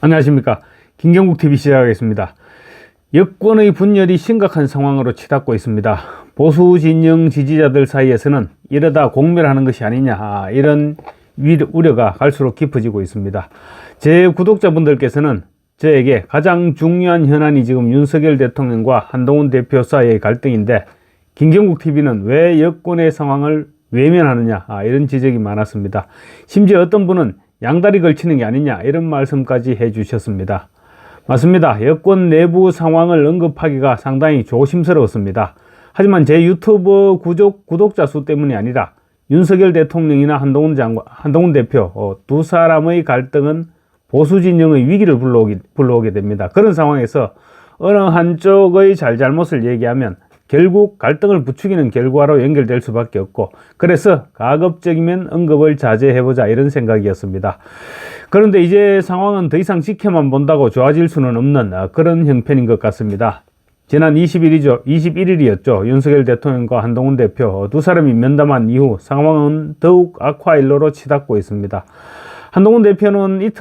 안녕하십니까. 김경국TV 시작하겠습니다. 여권의 분열이 심각한 상황으로 치닫고 있습니다. 보수 진영 지지자들 사이에서는 이러다 공멸하는 것이 아니냐, 이런 우려가 갈수록 깊어지고 있습니다. 제 구독자분들께서는 저에게 가장 중요한 현안이 지금 윤석열 대통령과 한동훈 대표 사이의 갈등인데, 김경국TV는 왜 여권의 상황을 외면하느냐, 이런 지적이 많았습니다. 심지어 어떤 분은 양다리 걸치는 게 아니냐, 이런 말씀까지 해주셨습니다. 맞습니다. 여권 내부 상황을 언급하기가 상당히 조심스러웠습니다. 하지만 제 유튜브 구독자 수 때문이 아니라 윤석열 대통령이나 한동훈 대표 두 사람의 갈등은 보수 진영의 위기를 불러오게 됩니다. 그런 상황에서 어느 한쪽의 잘잘못을 얘기하면 결국 갈등을 부추기는 결과로 연결될 수밖에 없고, 그래서 가급적이면 언급을 자제해보자, 이런 생각이었습니다. 그런데 이제 상황은 더 이상 지켜만 본다고 좋아질 수는 없는 그런 형편인 것 같습니다. 지난 21일이었죠. 윤석열 대통령과 한동훈 대표 두 사람이 면담한 이후 상황은 더욱 악화일로로 치닫고 있습니다. 한동훈 대표는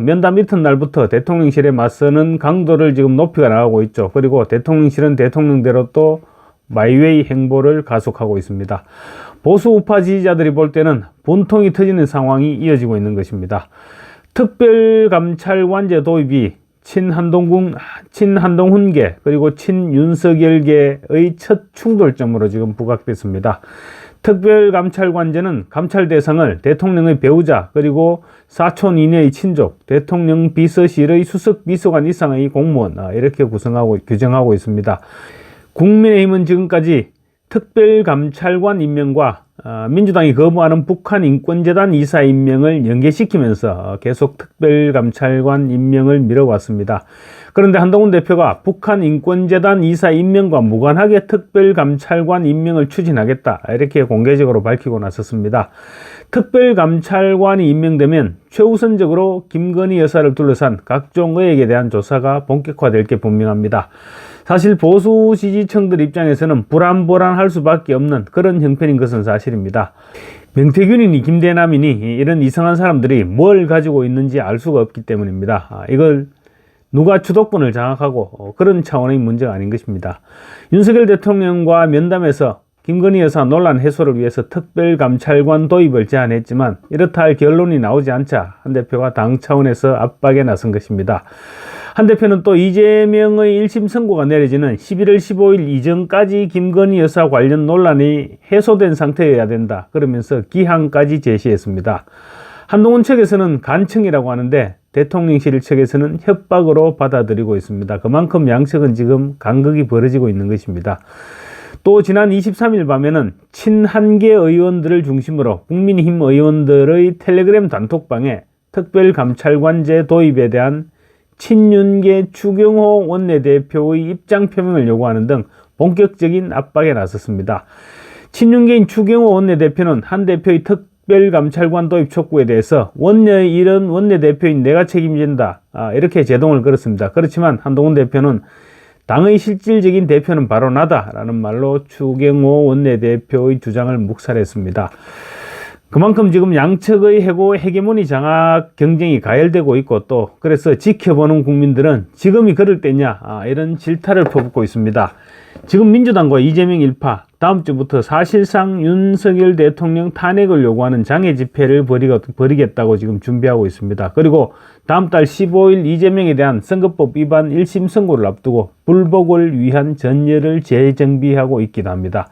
면담 이튿날부터 대통령실에 맞서는 강도를 지금 높이가 나가고 있죠. 그리고 대통령실은 대통령대로 또 마이웨이 행보를 가속하고 있습니다. 보수 우파 지지자들이 볼 때는 분통이 터지는 상황이 이어지고 있는 것입니다. 특별감찰관제 도입이 친한동훈계 그리고 친윤석열계의 첫 충돌점으로 지금 부각됐습니다. 특별감찰관제는 감찰 대상을 대통령의 배우자 그리고 사촌 이내의 친족, 대통령 비서실의 수석비서관 이상의 공무원, 이렇게 규정하고 있습니다. 국민의힘은 지금까지 특별감찰관 임명과 민주당이 거부하는 북한 인권재단 이사 임명을 연계시키면서 계속 특별감찰관 임명을 미뤄왔습니다. 그런데 한동훈 대표가 북한 인권재단 이사 임명과 무관하게 특별감찰관 임명을 추진하겠다, 이렇게 공개적으로 밝히고 나섰습니다. 특별감찰관이 임명되면 최우선적으로 김건희 여사를 둘러싼 각종 의혹에 대한 조사가 본격화될 게 분명합니다. 사실 보수 지지층들 입장에서는 불안할 수밖에 없는 그런 형편인 것은 사실입니다. 명태균이니 김대남이니 이런 이상한 사람들이 뭘 가지고 있는지 알 수가 없기 때문입니다. 이걸 누가 주도권을 장악하고 그런 차원의 문제가 아닌 것입니다. 윤석열 대통령과 면담에서 김건희 여사 논란 해소를 위해서 특별감찰관 도입을 제안했지만 이렇다 할 결론이 나오지 않자 한 대표가 당 차원에서 압박에 나선 것입니다. 한 대표는 또 이재명의 1심 선고가 내려지는 11월 15일 이전까지 김건희 여사 관련 논란이 해소된 상태여야 된다, 그러면서 기한까지 제시했습니다. 한동훈 측에서는 간청이라고 하는데 대통령실 측에서는 협박으로 받아들이고 있습니다. 그만큼 양측은 지금 간극이 벌어지고 있는 것입니다. 또 지난 23일 밤에는 친한계 의원들을 중심으로 국민의힘 의원들의 텔레그램 단톡방에 특별감찰관제 도입에 대한 친윤계 추경호 원내대표의 입장 표명을 요구하는 등 본격적인 압박에 나섰습니다. 친윤계인 추경호 원내대표는 한 대표의 특별감찰관 도입 촉구에 대해서 원녀의 일은 원내대표인 내가 책임진다, 이렇게 제동을 걸었습니다. 그렇지만 한동훈 대표는 당의 실질적인 대표는 바로 나다 라는 말로 추경호 원내대표의 주장을 묵살했습니다. 그만큼 지금 양측의 헤게모니 장악 경쟁이 가열되고 있고, 또 그래서 지켜보는 국민들은 지금이 그럴 때냐, 이런 질타를 퍼붓고 있습니다. 지금 민주당과 이재명 일파 다음 주부터 사실상 윤석열 대통령 탄핵을 요구하는 장애 집회를 벌이겠다고 지금 준비하고 있습니다. 그리고 다음 달 15일 이재명에 대한 선거법 위반 1심 선고를 앞두고 불복을 위한 전열을 재정비하고 있기도 합니다.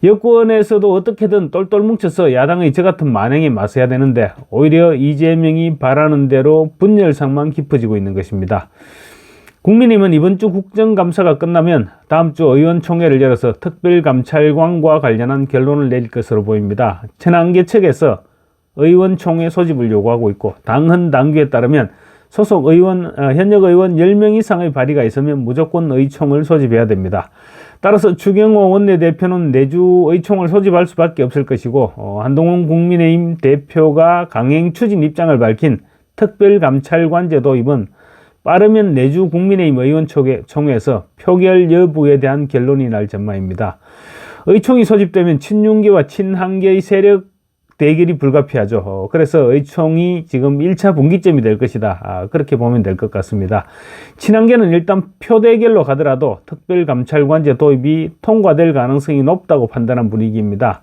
여권에서도 어떻게든 똘똘 뭉쳐서 야당의 저 같은 만행에 맞서야 되는데 오히려 이재명이 바라는 대로 분열상만 깊어지고 있는 것입니다. 국민의힘은 이번 주 국정감사가 끝나면 다음 주 의원총회를 열어서 특별감찰관과 관련한 결론을 내릴 것으로 보입니다. 친한계 측에서 의원총회 소집을 요구하고 있고, 당헌 당규에 따르면 소속 의원, 현역 의원 10명 이상의 발의가 있으면 무조건 의총을 소집해야 됩니다. 따라서 추경호 원내대표는 내주 의총을 소집할 수밖에 없을 것이고, 한동훈 국민의힘 대표가 강행 추진 입장을 밝힌 특별감찰관제 도입은 빠르면 내주 국민의힘 의원총회에서 표결 여부에 대한 결론이 날 전망입니다. 의총이 소집되면 친윤계와 친한계의 세력 대결이 불가피하죠. 그래서 의총이 지금 1차 분기점이 될 것이다. 그렇게 보면 될 것 같습니다. 친한계는 일단 표대결로 가더라도 특별감찰관제 도입이 통과될 가능성이 높다고 판단한 분위기입니다.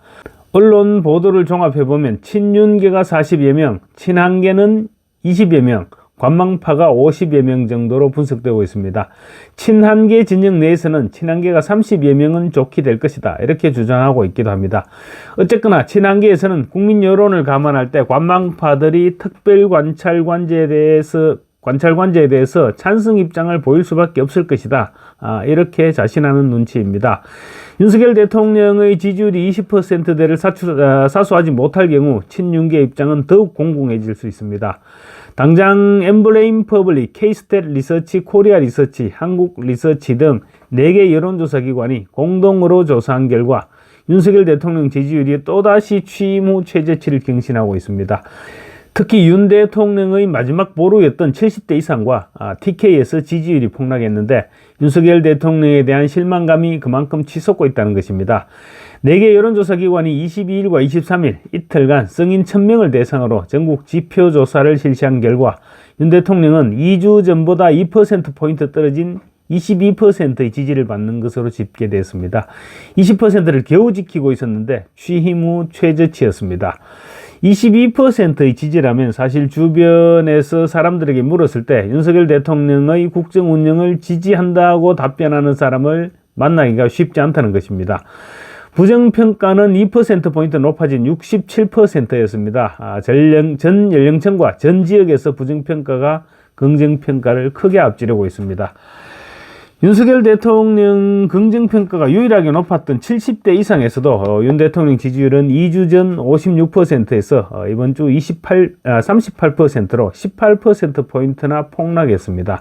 언론 보도를 종합해보면 친윤계가 40여 명, 친한계는 20여 명, 관망파가 50여 명 정도로 분석되고 있습니다. 친한계 진영 내에서는 친한계가 30여 명은 좋게 될 것이다, 이렇게 주장하고 있기도 합니다. 어쨌거나 친한계에서는 국민 여론을 감안할 때 관망파들이 특별관찰관제에 대해서 찬성 입장을 보일 수밖에 없을 것이다, 이렇게 자신하는 눈치입니다. 윤석열 대통령의 지지율이 20%대를 사수하지 못할 경우 친윤계 입장은 더욱 공공해질 수 있습니다. 당장 엠블레임 퍼블릭, K-스탯 리서치, 코리아 리서치, 한국 리서치 등 4개 여론조사 기관이 공동으로 조사한 결과 윤석열 대통령 지지율이 또다시 취임 후 최저치를 경신하고 있습니다. 특히 윤 대통령의 마지막 보루였던 70대 이상과 TK에서 지지율이 폭락했는데 윤석열 대통령에 대한 실망감이 그만큼 치솟고 있다는 것입니다. 4개 여론조사 기관이 22일과 23일 이틀간 성인 1000명을 대상으로 전국 지표조사를 실시한 결과 윤 대통령은 2주 전보다 2%포인트 떨어진 22%의 지지를 받는 것으로 집계됐습니다. 20%를 겨우 지키고 있었는데 취임 후 최저치였습니다. 22%의 지지라면 사실 주변에서 사람들에게 물었을 때 윤석열 대통령의 국정 운영을 지지한다고 답변하는 사람을 만나기가 쉽지 않다는 것입니다. 부정평가는 2%포인트 높아진 67%였습니다. 전 연령층과 전 지역에서 부정평가가 긍정평가를 크게 앞지르고 있습니다. 윤석열 대통령 긍정평가가 유일하게 높았던 70대 이상에서도 윤 대통령 지지율은 2주 전 56%에서 이번 주 38%로 18%포인트나 폭락했습니다.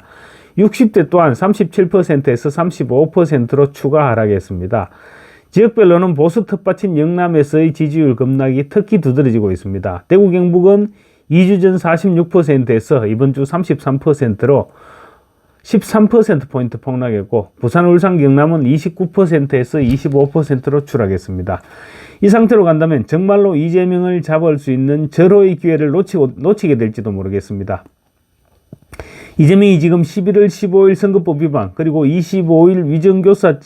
60대 또한 37%에서 35%로 추가 하락했습니다. 지역별로는 보수 텃밭인 영남에서의 지지율 급락이 특히 두드러지고 있습니다. 대구 경북은 2주 전 46%에서 이번 주 33%로 13%포인트 폭락했고 부산, 울산, 경남은 29%에서 25%로 추락했습니다. 이 상태로 간다면 정말로 이재명을 잡을 수 있는 절호의 기회를 놓치게 될지도 모르겠습니다. 이재명이 지금 11월 15일 선거법 위반 그리고 25일 위정교사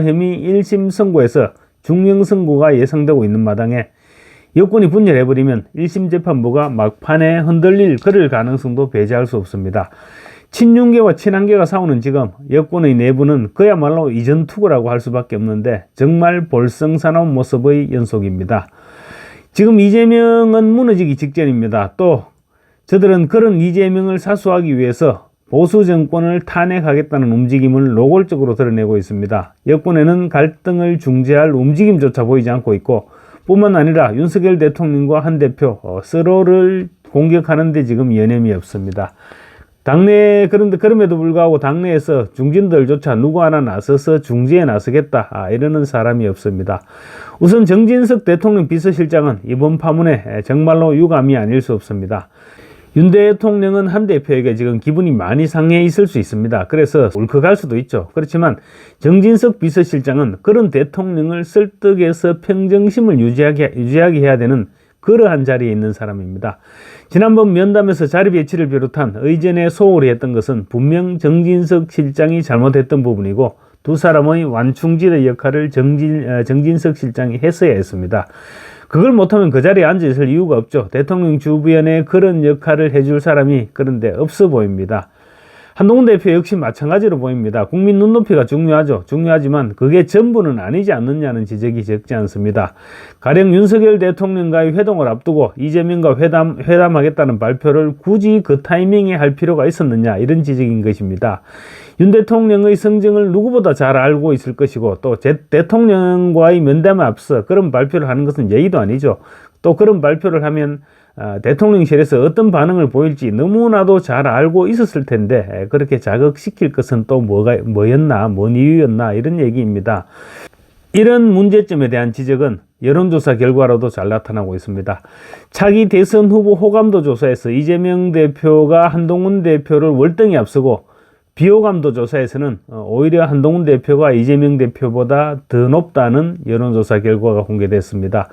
혐의 1심 선고에서 중형 선고가 예상되고 있는 마당에 여권이 분열해버리면 1심 재판부가 막판에 흔들릴 그럴 가능성도 배제할 수 없습니다. 친윤계와 친한계가 싸우는 지금 여권의 내부는 그야말로 이전 투구라고 할 수밖에 없는데 정말 볼썽사나운 모습의 연속입니다. 지금 이재명은 무너지기 직전입니다. 또 저들은 그런 이재명을 사수하기 위해서 보수 정권을 탄핵하겠다는 움직임을 노골적으로 드러내고 있습니다. 여권에는 갈등을 중재할 움직임조차 보이지 않고 있고 뿐만 아니라 윤석열 대통령과 한 대표 서로를 공격하는 데 지금 여념이 없습니다. 그럼에도 불구하고 당내에서 중진들조차 누구 하나 나서서 중재에 나서겠다 이러는 사람이 없습니다. 우선 정진석 대통령 비서실장은 이번 파문에 정말로 유감이 아닐 수 없습니다. 윤 대통령은 한 대표에게 지금 기분이 많이 상해 있을 수 있습니다. 그래서 울컥할 수도 있죠. 그렇지만 정진석 비서실장은 그런 대통령을 설득해서 평정심을 유지하게 해야 되는 그러한 자리에 있는 사람입니다. 지난번 면담에서 자리 배치를 비롯한 의전에 소홀히 했던 것은 분명 정진석 실장이 잘못했던 부분이고 두 사람의 완충지대 역할을 정진석 실장이 했어야 했습니다. 그걸 못하면 그 자리에 앉아있을 이유가 없죠. 대통령 주변에 그런 역할을 해줄 사람이 그런데 없어 보입니다. 한동훈 대표 역시 마찬가지로 보입니다. 국민 눈높이가 중요하죠. 중요하지만 그게 전부는 아니지 않느냐는 지적이 적지 않습니다. 가령 윤석열 대통령과의 회동을 앞두고 이재명과 회담하겠다는 발표를 굳이 그 타이밍에 할 필요가 있었느냐 이런 지적인 것입니다. 윤 대통령의 성정을 누구보다 잘 알고 있을 것이고 또 대통령과의 면담에 앞서 그런 발표를 하는 것은 예의도 아니죠. 또 그런 발표를 하면 대통령실에서 어떤 반응을 보일지 너무나도 잘 알고 있었을 텐데 그렇게 자극시킬 것은 또 뭐였나, 뭔 이유였나 이런 얘기입니다. 이런 문제점에 대한 지적은 여론조사 결과로도 잘 나타나고 있습니다. 차기 대선 후보 호감도 조사에서 이재명 대표가 한동훈 대표를 월등히 앞서고 비호감도 조사에서는 오히려 한동훈 대표가 이재명 대표보다 더 높다는 여론조사 결과가 공개됐습니다.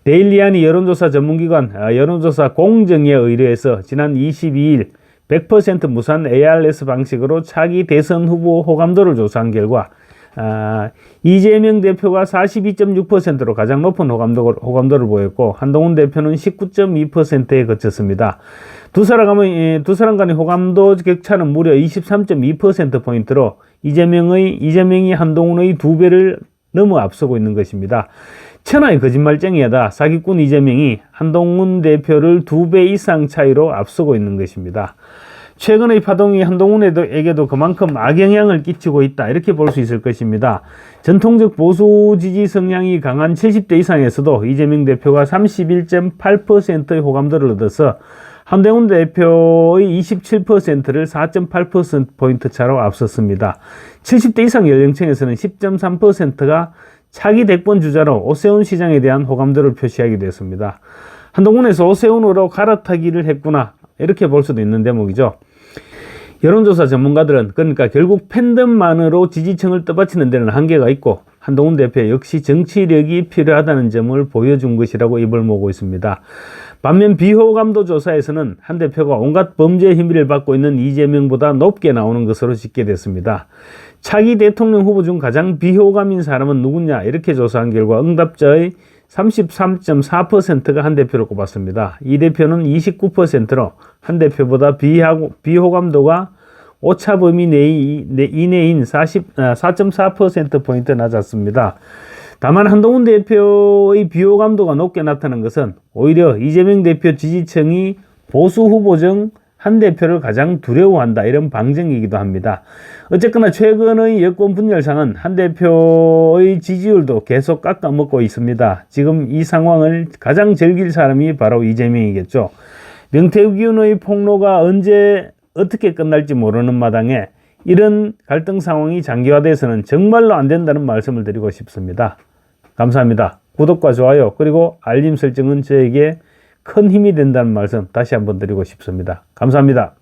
데일리안이 여론조사 전문기관 여론조사 공정에 의뢰해서 지난 22일 100% 무산 ARS 방식으로 차기 대선 후보 호감도를 조사한 결과 이재명 대표가 42.6%로 가장 높은 호감도를 보였고 한동훈 대표는 19.2%에 그쳤습니다. 두 사람 간의 호감도 격차는 무려 23.2%포인트로 이재명이 한동훈의 2배를 넘어 앞서고 있는 것입니다. 천하의 거짓말쟁이다. 사기꾼 이재명이 한동훈 대표를 2배 이상 차이로 앞서고 있는 것입니다. 최근의 파동이 한동훈에게도 그만큼 악영향을 끼치고 있다, 이렇게 볼 수 있을 것입니다. 전통적 보수 지지 성향이 강한 70대 이상에서도 이재명 대표가 31.8%의 호감도를 얻어서 한동훈 대표의 27%를 4.8%포인트 차로 앞섰습니다. 70대 이상 연령층에서는 10.3%가 차기 대권 주자로 오세훈 시장에 대한 호감도를 표시하기도 했습니다. 한동훈에서 오세훈으로 갈아타기를 했구나, 이렇게 볼 수도 있는 대목이죠. 여론조사 전문가들은 그러니까 결국 팬덤만으로 지지층을 떠받치는 데는 한계가 있고 한동훈 대표 역시 정치력이 필요하다는 점을 보여준 것이라고 입을 모으고 있습니다. 반면 비호감도 조사에서는 한 대표가 온갖 범죄 혐의를 받고 있는 이재명보다 높게 나오는 것으로 집계됐습니다. 차기 대통령 후보 중 가장 비호감인 사람은 누구냐, 이렇게 조사한 결과 응답자의 33.4%가 한 대표를 꼽았습니다. 이 대표는 29%로 한 대표보다 비호감도가 오차 범위 이내인 4.4%포인트 낮았습니다. 다만 한동훈 대표의 비호감도가 높게 나타난 것은 오히려 이재명 대표 지지층이 보수 후보 중 한 대표를 가장 두려워한다, 이런 방증이기도 합니다. 어쨌거나 최근의 여권 분열상은 한 대표의 지지율도 계속 깎아먹고 있습니다. 지금 이 상황을 가장 즐길 사람이 바로 이재명이겠죠. 명태균의 폭로가 언제 어떻게 끝날지 모르는 마당에 이런 갈등 상황이 장기화돼서는 정말로 안 된다는 말씀을 드리고 싶습니다. 감사합니다. 구독과 좋아요 그리고 알림 설정은 저에게 큰 힘이 된다는 말씀 다시 한번 드리고 싶습니다. 감사합니다.